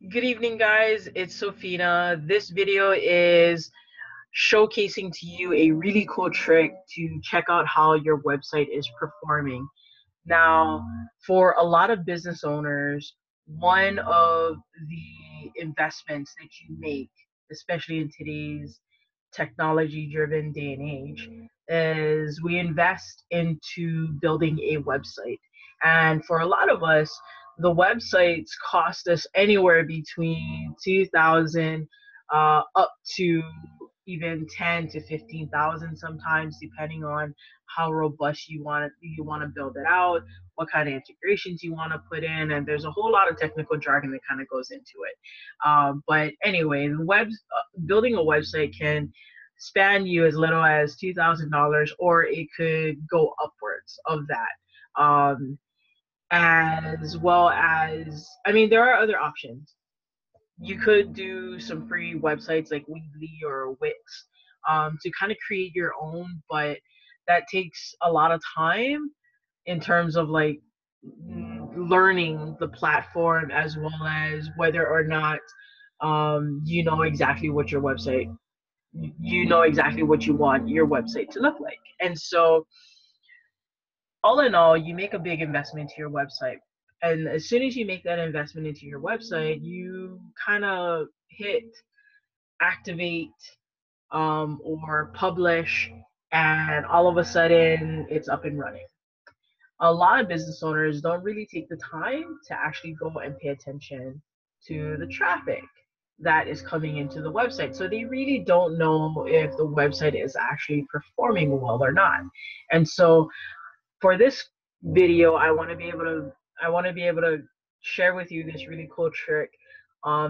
Good evening, guys. It's Sofina. This video is showcasing to you a really cool trick to check out how your website is performing. Now, for a lot of business owners, one of the investments that you make, especially in today's technology driven day and age, is we invest into building a website. And for a lot of us, the websites cost us anywhere between 2,000 up to even 10 to 15,000 sometimes, depending on how robust you want to build it out, what kind of integrations you want to put in, and there's a whole lot of technical jargon that kind of goes into it. But anyway, building a website can span you as little as $2,000, or it could go upwards of that. As well as, I mean, there are other options. You could do some free websites like Weebly or Wix to kind of create your own, but that takes a lot of time in terms of like learning the platform, as well as whether or not you know exactly what your website, you know exactly what you want your website to look like. And so all in all, you make a big investment into your website. And as soon as you make that investment into your website, you kind of hit activate or publish, and all of a sudden it's up and running. A lot of business owners don't really take the time to actually go and pay attention to the traffic that is coming into the website. So they really don't know if the website is actually performing well or not. And so for this video, I want to be able to share with you this really cool trick.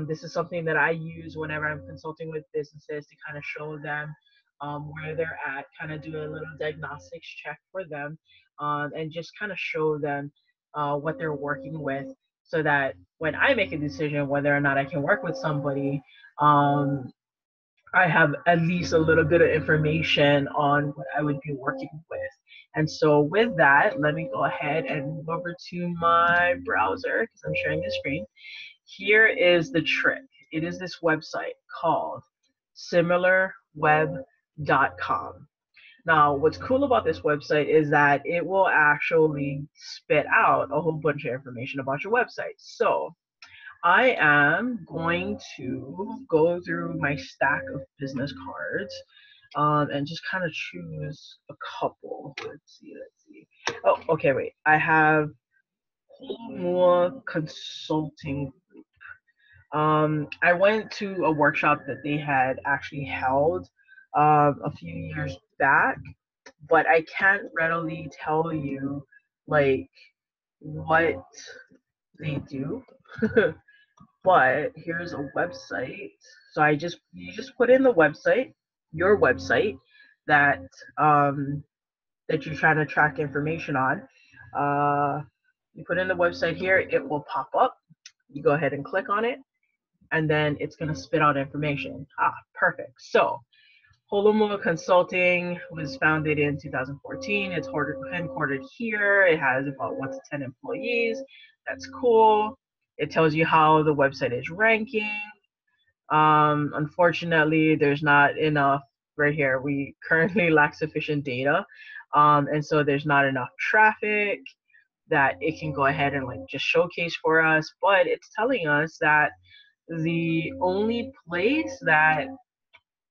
This is something that I use whenever I'm consulting with businesses to kind of show them where they're at, kind of do a little diagnostics check for them, and just kind of show them what they're working with, so that when I make a decision whether or not I can work with somebody, um, I have at least a little bit of information on what I would be working with. And so with that, let me go ahead and move over to my browser because I'm sharing the screen. Here is the trick. It is this website called similarweb.com. Now, what's cool about this website is that it will actually spit out a whole bunch of information about your website. So I am going to go through my stack of business cards, and just kind of choose a couple. Let's see. Oh, okay, wait. I have more consulting. I went to a workshop that they had actually held a few years back, but I can't readily tell you like what they do. But here's a website. So you just put in the website, your website that um, that you're trying to track information on. You put in the website here, it will pop up. You go ahead and click on it, and then it's gonna spit out information. Perfect. So Holomua Consulting was founded in 2014. It's headquartered here. It has about 1 to 10 employees. That's cool. It tells you how the website is ranking. Unfortunately, there's not enough right here. We currently lack sufficient data. And so there's not enough traffic that it can go ahead and like just showcase for us. But it's telling us that the only place that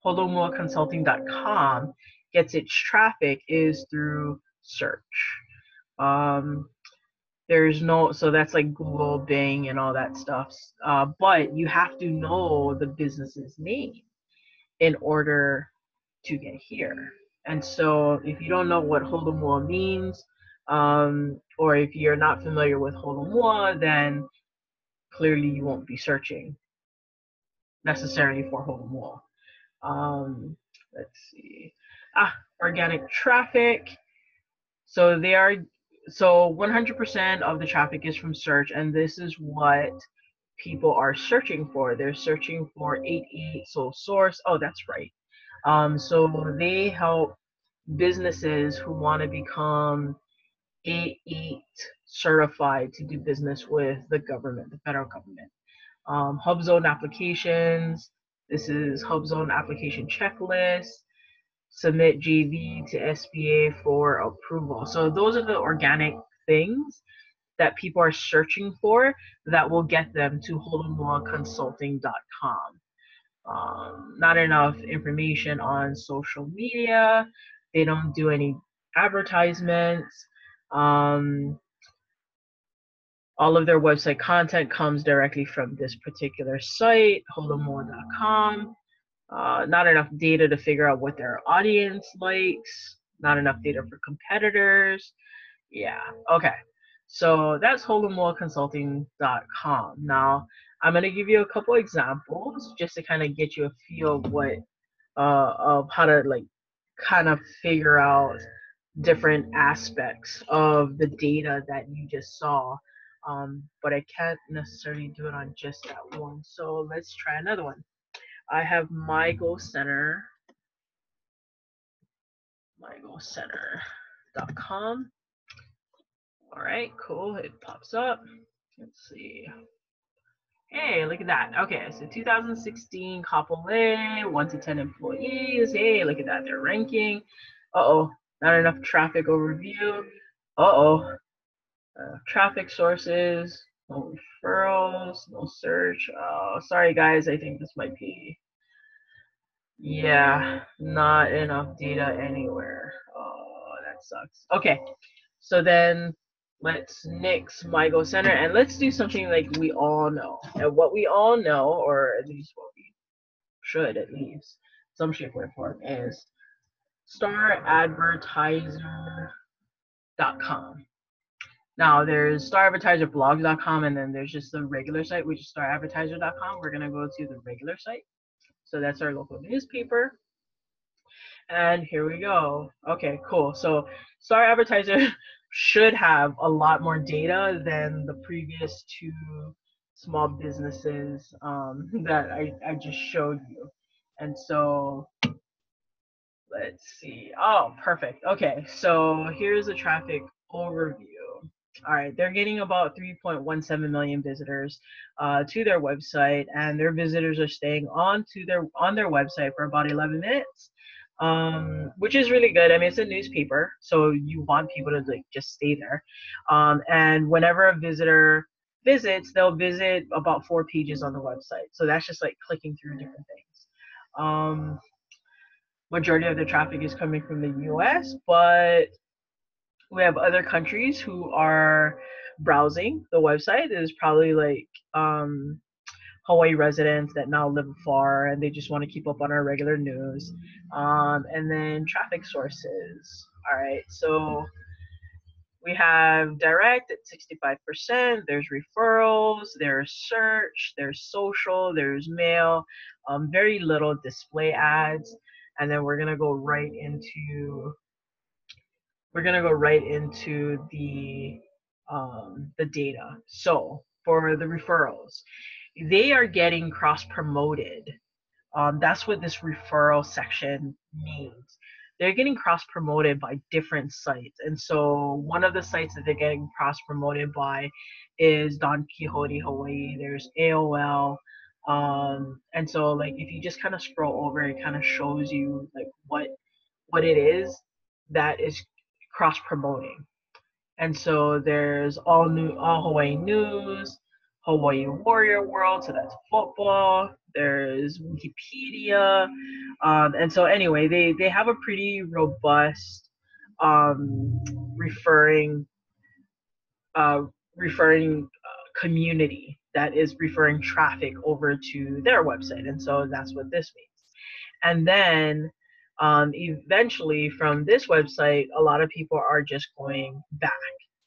holomuaconsulting.com gets its traffic is through search. Um, there's no, so that's like Google, Bing, and all that stuff. But you have to know the business's name in order to get here. And so if you don't know what Holomua means, or if you're not familiar with Holomua, then clearly you won't be searching necessarily for Holomua. Let's see. Organic traffic. So they are, so 100% of the traffic is from search, and this is what people are searching for. They're searching for 88 sole source. Oh, that's right. So they help businesses who want to become 88 certified to do business with the government, the federal government. HubZone applications. This is HubZone application checklist. Submit JV to SBA for approval. So those are the organic things that people are searching for that will get them to holomuaconsulting.com. Not enough information on social media. They don't do any advertisements. All of their website content comes directly from this particular site, holomua.com. Not enough data to figure out what their audience likes. Not enough data for competitors. Yeah, okay. So that's holomuaconsulting.com. Now, I'm going to give you a couple examples just to kind of get you a feel of how to like kind of figure out different aspects of the data that you just saw. But I can't necessarily do it on just that one. So let's try another one. I have mygoalcenter, mygoalcenter.com. All right, cool. It pops up. Let's see. Hey, look at that. Okay, so 2016 Kapolei, 1 to 10 employees. Hey, look at that. They're ranking. Uh-oh, not enough traffic overview. Uh-oh. Traffic sources, no referrals, no search. Oh, sorry guys, I think this might be, yeah, not enough data anywhere. Oh, that sucks. Okay, so then let's nix MyGoCenter and let's do something like we all know. And what we all know, or at least what we should at least, some shape or form, is staradvertiser.com. Now there's staradvertiserblogs.com and then there's just the regular site, which is staradvertiser.com. We're gonna go to the regular site. So that's our local newspaper. And here we go. Okay, cool. So Star Advertiser should have a lot more data than the previous two small businesses that I just showed you. And so let's see. Oh, perfect. Okay, so here's the traffic overview. All right, they're getting about 3.17 million visitors to their website, and their visitors are staying on their website for about 11 minutes, which is really good. I mean, it's a newspaper, so you want people to like just stay there. And whenever a visitor visits, they'll visit about 4 pages on the website. So that's just like clicking through different things. Majority of the traffic is coming from the US, but we have other countries who are browsing the website. There's probably like Hawaii residents that now live afar and they just want to keep up on our regular news. And then traffic sources. All right, so we have direct at 65%. There's referrals, there's search, there's social, there's mail, very little display ads. And then we're gonna go right into the data. So for the referrals, they are getting cross promoted. That's what this referral section means. They're getting cross promoted by different sites. And so one of the sites that they're getting cross promoted by is Don Quixote Hawaii. There's AOL. And so like if you just kind of scroll over, it kind of shows you like what it is that is cross promoting. And so there's all Hawaii news, Hawaii Warrior World, so that's football. There's Wikipedia, and so anyway, they have a pretty robust referring community that is referring traffic over to their website, and so that's what this means. And then eventually from this website, a lot of people are just going back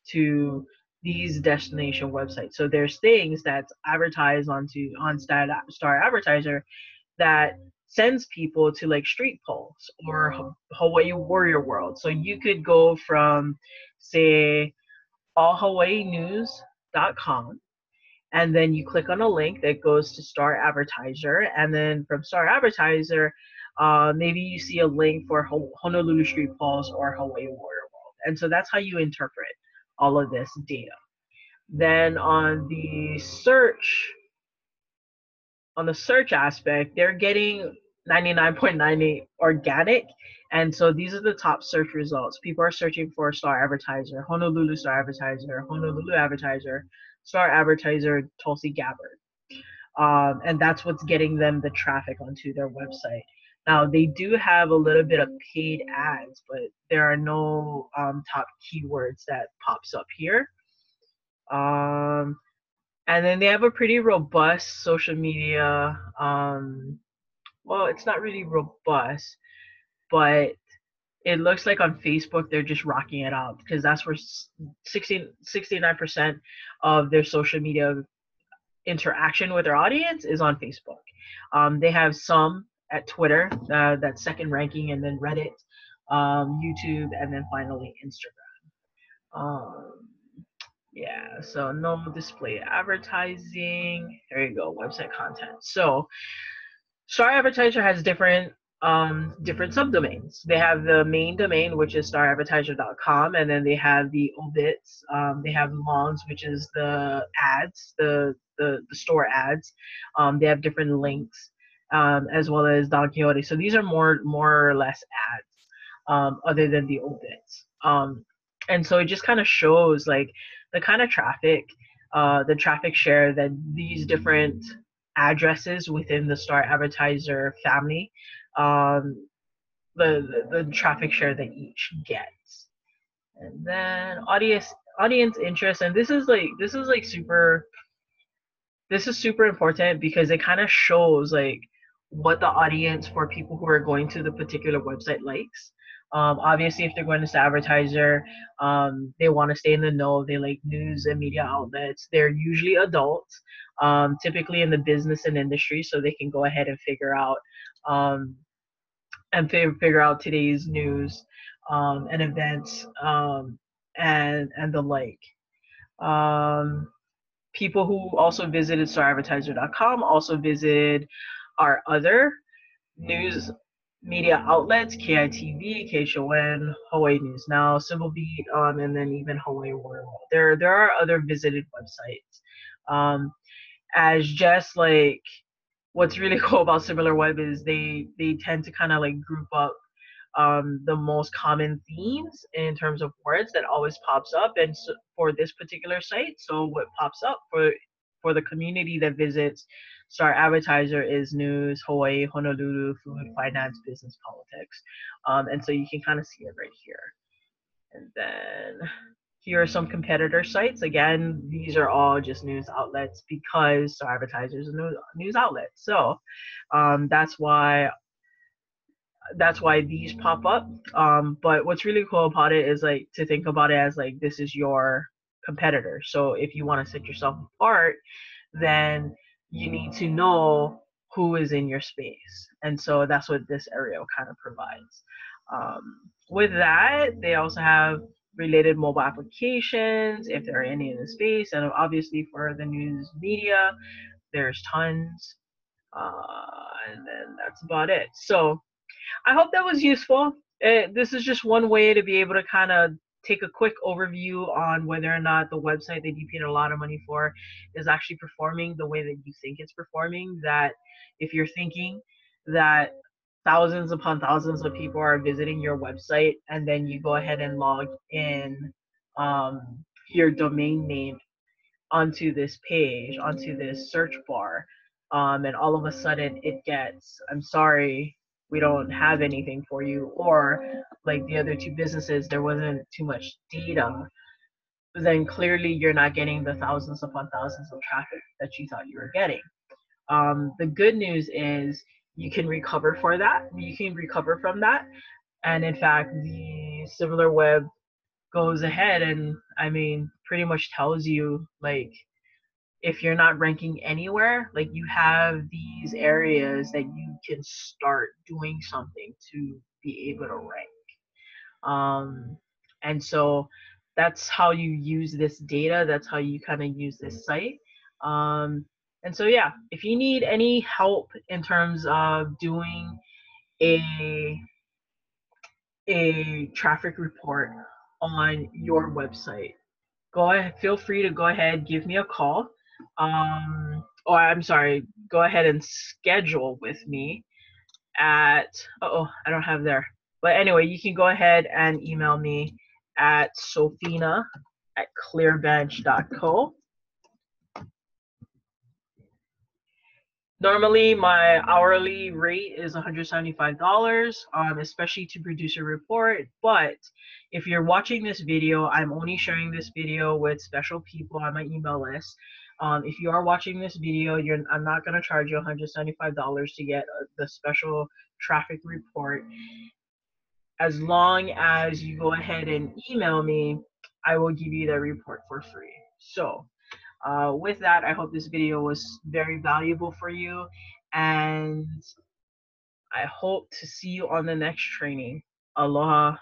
to these destination websites. So there's things that's advertised on Star Advertiser that sends people to like Street Pulse or Hawaii Warrior World. So you could go from, say, allhawaiinews.com, and then you click on a link that goes to Star Advertiser, and then from Star Advertiser, maybe you see a link for Honolulu Street Pulse or Hawaii Warrior World. And so that's how you interpret all of this data. Then on the search on the search aspect, they're getting 99.98 organic. And so these are the top search results. People are searching for Star Advertiser, Honolulu Star Advertiser, Honolulu Advertiser, Star Advertiser, Tulsi Gabbard. And that's what's getting them the traffic onto their website. Now, they do have a little bit of paid ads, but there are no top keywords that pops up here. And then they have a pretty robust social media. Well, it's not really robust, but it looks like on Facebook they're just rocking it out, because that's where 69% of their social media interaction with their audience is on Facebook. They have some at Twitter, that's second ranking, and then Reddit, YouTube, and then finally Instagram. Yeah, so no display advertising. There you go, website content. So Star Advertiser has different subdomains. They have the main domain, which is staradvertiser.com, and then they have the obits. They have longs, which is the ads, the store ads. They have different links, as well as Don Quixote. So these are more or less ads, other than the obits. And so it just kind of shows like the kind of traffic, the traffic share that these different addresses within the Star Advertiser family, the traffic share that each gets. And then audience interest, and this is super important, because it kind of shows like what the audience for people who are going to the particular website likes. Obviously, if they're going to Star Advertiser, they want to stay in the know. They like news and media outlets. They're usually adults, typically in the business and industry, so they can go ahead and figure out today's news, and events, and the like. People who also visited staradvertiser.com also visit our other news media outlets: KITV, KHON, Hawaii News Now, Civil Beat, and then even Hawaii World. There are other visited websites. As just like, what's really cool about SimilarWeb is they tend to kind of like group up the most common themes in terms of words that always pops up, and so for this particular site, so what pops up for the community that visits Star Advertiser is news, Hawaii, Honolulu, food, finance, business, politics, and so you can kind of see it right here. And then here are some competitor sites. Again, these are all just news outlets, because Star Advertiser is a news outlet. So that's why these pop up. But what's really cool about it is like to think about it as like this is your competitor. So if you want to set yourself apart, then you need to know who is in your space. And so that's what this area kind of provides. With that, they also have related mobile applications, if there are any in the space. And obviously for the news media, there's tons. And then that's about it. So I hope that was useful. This is just one way to be able to kind of take a quick overview on whether or not the website that you paid a lot of money for is actually performing the way that you think it's performing. That if you're thinking that thousands upon thousands of people are visiting your website, and then you go ahead and log in your domain name onto this page, onto this search bar, and all of a sudden it gets, I'm sorry, we don't have anything for you, or like the other two businesses, there wasn't too much data, then clearly you're not getting the thousands upon thousands of traffic that you thought you were getting. The good news is you can recover from that. And in fact, the SimilarWeb goes ahead and, I mean, pretty much tells you, like, if you're not ranking anywhere, like, you have these areas that you can start doing something to be able to rank. And so that's how you use this data. That's how you kind of use this site. And so, yeah, if you need any help in terms of doing a traffic report on your website, feel free to go ahead, give me a call. or I'm sorry, go ahead and schedule with me at, I don't have there. But anyway, you can go ahead and email me at sophina@clearbench.co. Normally, my hourly rate is $175, especially to produce a report. But if you're watching this video, I'm only sharing this video with special people on my email list. If you are watching this video, I'm not going to charge you $175 to get the special traffic report. As long as you go ahead and email me, I will give you the report for free. So with that, I hope this video was very valuable for you, and I hope to see you on the next training. Aloha.